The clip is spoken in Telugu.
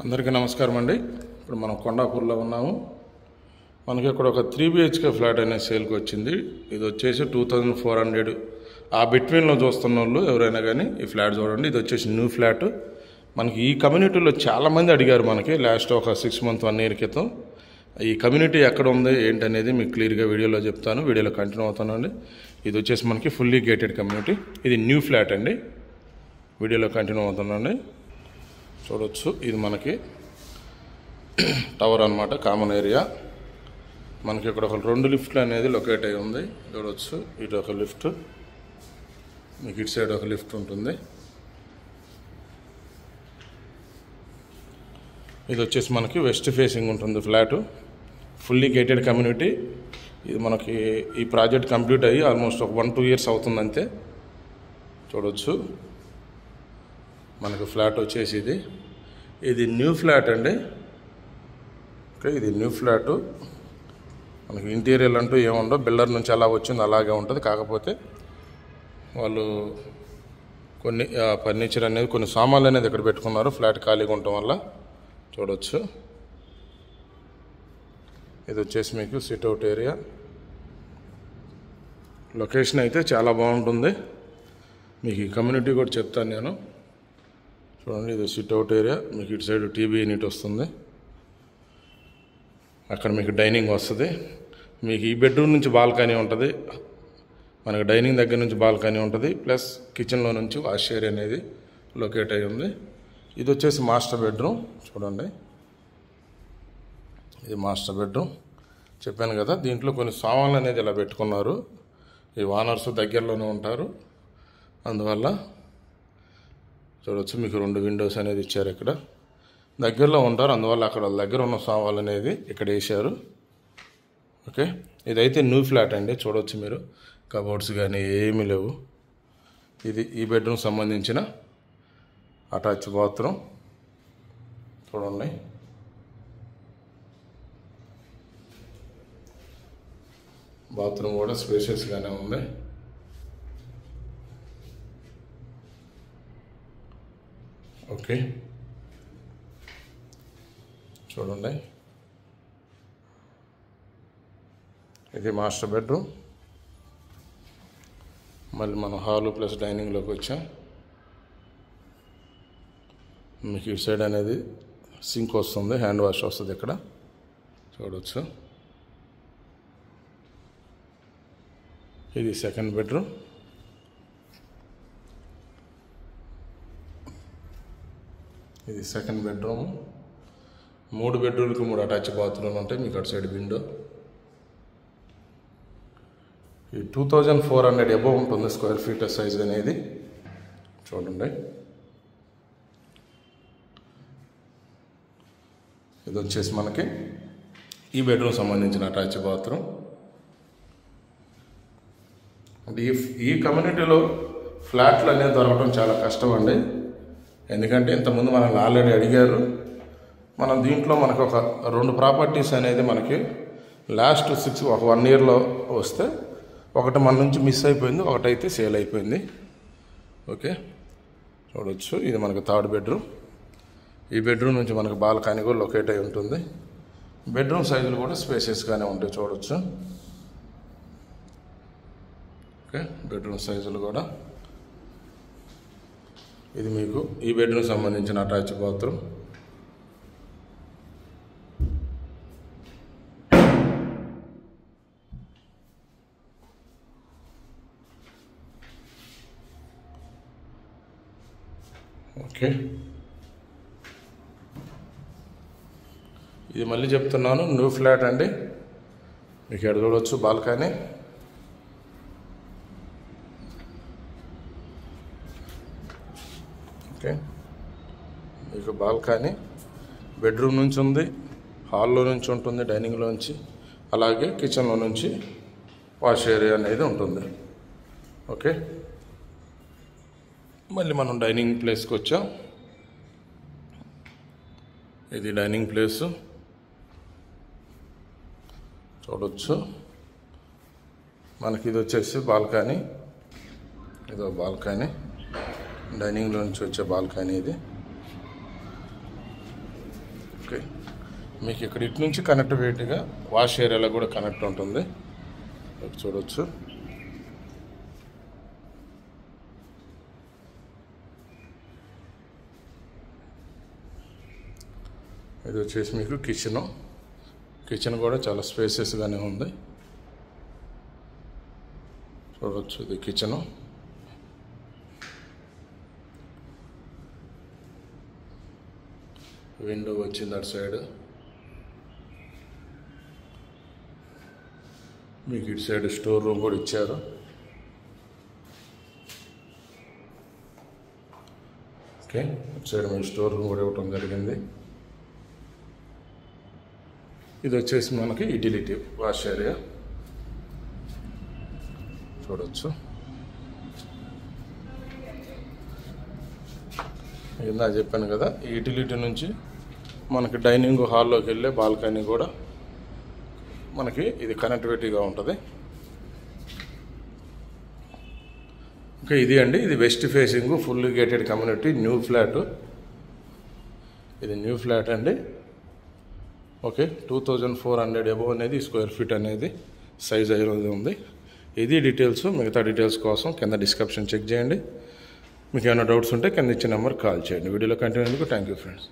అందరికీ నమస్కారం అండి. ఇప్పుడు మనం కొండాపూర్లో ఉన్నాము. మనకి ఇక్కడ ఒక 3 BHK ఫ్లాట్ అనేది సేల్కి వచ్చింది. ఇది వచ్చేసి 2400. ఆ బిట్వీన్లో చూస్తున్న వాళ్ళు ఎవరైనా కానీ ఈ ఫ్లాట్ చూడండి. ఇది వచ్చేసి న్యూ ఫ్లాట్. మనకి ఈ కమ్యూనిటీలో చాలామంది అడిగారు మనకి లాస్ట్ ఒక 6 months 1 year క్రితం. ఈ కమ్యూనిటీ ఎక్కడ ఉంది ఏంటి అనేది మీకు క్లియర్గా వీడియోలో చెప్తాను. వీడియోలో కంటిన్యూ అవుతానండి. ఇది వచ్చేసి మనకి ఫుల్లీ గేటెడ్ కమ్యూనిటీ. ఇది న్యూ ఫ్లాట్ అండి. వీడియోలో కంటిన్యూ అవుతానండి. చూడవచ్చు, ఇది మనకి టవర్ అన్నమాట, కామన్ ఏరియా. మనకి ఇక్కడ ఒక 2 లిఫ్ట్లు అనేది లొకేట్ అయి ఉంది. చూడవచ్చు, ఇటు ఒక లిఫ్ట్, మీకు ఇటు సైడ్ ఒక లిఫ్ట్ ఉంటుంది. ఇది వచ్చేసి మనకి వెస్ట్ ఫేసింగ్ ఉంటుంది ఫ్లాటు. Fully gated community. ఇది మనకి ఈ ప్రాజెక్ట్ కంప్లీట్ అయ్యి ఆల్మోస్ట్ ఒక 1-2 years అవుతుంది అంతే. చూడవచ్చు, మనకు ఫ్లాట్ వచ్చేసి ఇది న్యూ ఫ్లాట్ అండి. ఓకే, ఇది న్యూ ఫ్లాటు. మనకి ఇంటీరియర్ అంటూ ఏముండవు, బిల్డర్ నుంచి ఎలా వచ్చింది అలాగే ఉంటుంది. కాకపోతే వాళ్ళు కొన్ని ఫర్నిచర్ అనేది, కొన్ని సామాన్లు అనేది ఇక్కడ పెట్టుకున్నారు ఫ్లాట్ ఖాళీగా ఉండటం వల్ల. చూడవచ్చు, ఇది వచ్చేసి మీకు సిట్అవుట్ ఏరియా. లొకేషన్ అయితే చాలా బాగుంటుంది. మీకు ఈ కమ్యూనిటీ కూడా చెప్తాను నేను. చూడండి, ఇది సిట్అవుట్ ఏరియా. మీకు ఇటు సైడ్ టీవీ యూనిట్ వస్తుంది. అక్కడ మీకు డైనింగ్ వస్తుంది. మీకు ఈ బెడ్రూమ్ నుంచి బాల్కనీ ఉంటుంది. మనకి డైనింగ్ దగ్గర నుంచి బాల్కనీ ఉంటుంది. ప్లస్ కిచెన్లో నుంచి వాష్ ఏరియా అనేది లొకేట్ అయి ఉంది. ఇది వచ్చేసి మాస్టర్ బెడ్రూమ్. చూడండి, ఇది మాస్టర్ బెడ్రూమ్. చెప్పాను కదా, దీంట్లో కొన్ని సామాన్లు అనేది ఇలా పెట్టుకున్నారు. ఈ ఓనర్స్ దగ్గరలోనే ఉంటారు, అందువల్ల చూడవచ్చు మీకు 2 విండోస్ అనేది ఇచ్చారు. ఇక్కడ దగ్గరలో ఉంటారు, అందువల్ల అక్కడ దగ్గర ఉన్న సామాన్లు అనేది ఇక్కడ వేసారు. ఓకే, ఇదైతే న్యూ ఫ్లాట్ అండి. చూడవచ్చు మీరు, కబోర్డ్స్ కానీ ఏమీ లేవు. ఇది ఈ బెడ్రూమ్ సంబంధించిన అటాచ్ బాత్రూమ్. చూడండి, బాత్రూమ్ కూడా స్పేషియస్గానే ఉంది. ఓకే, చూడండి, ఇది మాస్టర్ బెడ్రూమ్. మళ్ళీ మనం హాలు ప్లస్ డైనింగ్లోకి వచ్చాం. మీకు ఇటు సైడ్ అనేది సింక్ వస్తుంది, హ్యాండ్ వాష్ వస్తుంది ఇక్కడ. చూడవచ్చు, ఇది సెకండ్ బెడ్రూమ్. ఇది సెకండ్ బెడ్రూమ్. 3 బెడ్రూమ్కి 3 అటాచ్ బాత్రూమ్లు ఉంటాయి. మీకు అటు సైడ్ విండో. ఈ 2400 అబవ్ ఉంటుంది స్క్వేర్ ఫీట్ సైజ్ అనేది. చూడండి, ఇది వచ్చేసి మనకి ఈ బెడ్రూమ్ సంబంధించిన అటాచ్ బాత్రూమ్. అంటే ఈ కమ్యూనిటీలో ఫ్లాట్లు అనేది దొరకడం చాలా కష్టం అండి. ఎందుకంటే ఇంతకుముందు మనల్ని ఆల్రెడీ అడిగారు. మనం దీంట్లో మనకు ఒక 2 ప్రాపర్టీస్ అనేది మనకి లాస్ట్ 1 yearలో వస్తే, ఒకటి మన నుంచి మిస్ అయిపోయింది, ఒకటైతే సేల్ అయిపోయింది. ఓకే, చూడవచ్చు, ఇది మనకు థర్డ్ బెడ్రూమ్. ఈ బెడ్రూమ్ నుంచి మనకు బాల్కనీ కూడా లొకేట్ అయి ఉంటుంది. బెడ్రూమ్ సైజులు కూడా స్పేషియస్గానే ఉంటాయి. చూడవచ్చు, ఓకే, బెడ్రూమ్ సైజులు కూడా. ఇది మీకు ఈ బెడ్రూమ్ సంబంధించిన అటాచ్ బాత్రూమ్. ఓకే, ఇది మళ్ళీ చెప్తున్నాను, న్యూ ఫ్లాట్ అండి. మీకు ఎక్కడ చూడవచ్చు బాల్కనీ. ఓకే, మీకు బాల్కనీ బెడ్రూమ్ నుంచి ఉంది, హాల్లో నుంచి ఉంటుంది, డైనింగ్లో నుంచి, అలాగే కిచెన్లో నుంచి వాష్ ఏరియా అనేది ఉంటుంది. ఓకే, మళ్ళీ మనం డైనింగ్ ప్లేస్కి వచ్చాం. ఇది డైనింగ్ ప్లేసు. చూడవచ్చు, మనకి ఇది వచ్చేసి బాల్కనీ. ఇదో బాల్కనీ, డైనింగ్లో నుంచి వచ్చే బాల్కనీ ఇది. ఓకే, మీకు ఇక్కడ ఇటు నుంచి కనెక్టివిటీగా వాష్ ఏరియాలో కూడా కనెక్ట్ ఉంటుంది. చూడవచ్చు. ఇది వచ్చేసి మీకు కిచెన్ కూడా చాలా స్పేసెస్గానే ఉంది. చూడవచ్చు, ఇది కిచెను. విండో వచ్చింది అటు సైడ్. మీకు ఇటు సైడ్ స్టోర్ రూమ్ కూడా ఇచ్చారు. ఓకే, ఇటు సైడ్ మీకు స్టోర్ రూమ్ కూడా ఇవ్వటం జరిగింది. ఇది వచ్చేసి మనకి యూటిలిటీ వాష్ ఏరియా. చూడవచ్చు. ఇందా చెప్పాను కదా, ఈ యూటిలిటీ నుంచి మనకి డైనింగ్ హాల్లోకి వెళ్ళే బాల్కనీ కూడా మనకి ఇది కనెక్టివిటీగా ఉంటుంది. ఓకే, ఇది అండి, ఇది west facing full gated community new flat. ఇది న్యూ ఫ్లాట్ అండి. ఓకే, 2400 అబోవ్ అనేది స్క్వేర్ ఫీట్ అనేది సైజ్ అనేది ఉంది. ఇది డీటెయిల్స్. మిగతా డీటెయిల్స్ కోసం కింద డిస్క్రిప్షన్ చెక్ చేయండి. మీకు ఏమైనా డౌట్స్ ఉంటే కింద ఇచ్చిన నెంబర్ కాల్ చేయండి. వీడియోలో కంటిన్యూ. Thank you friends.